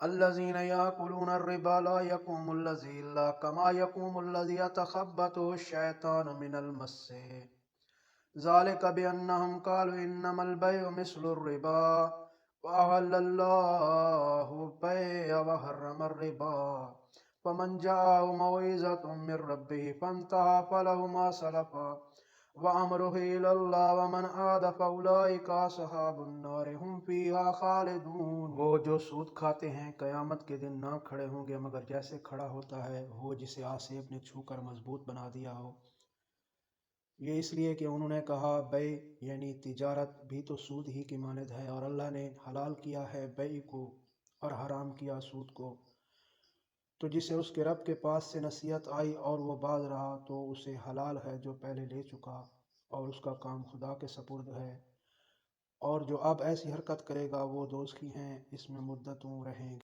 अल्लज़ीना याकुलून अर्रिबा ला यक़ूमुल्लज़ी इल्ला कमा यक़ूमुल्लज़ी यतख़ब्बतुहु शैतानु मिनल मस्से ज़ालिका बिअन्नहुम क़ालू इन्नमल बैउ मिस्लुर्रिबा व अहल्लल्लाहु बैअ व हर्रमर रिबा फमन जाअहु मौइज़तुम मिर रब्बिही फंतहा फलहु मा सलफ़ा व अम्रुहु इलल्लाह व मन आद फउलाइका अस्हाबुन नार हुम फ़ीहा खालिदून। वो जो सूद खाते हैं कयामत के दिन ना खड़े होंगे मगर जैसे खड़ा होता है वो जिसे आसेब ने छूकर मजबूत बना दिया हो। ये इसलिए कि उन्होंने कहा बै यानी तिजारत भी तो सूद ही की मानद है, और अल्लाह ने हलाल किया है बै को और हराम किया सूद को। तो जिसे उसके रब के पास से नसीहत आई और वो बाज रहा तो उसे हलाल है जो पहले ले चुका, और उसका काम खुदा के सपुर्द है। और जो अब ऐसी हरकत करेगा वो दोज़खी हैं, इसमें मुद्दतों रहेंगे।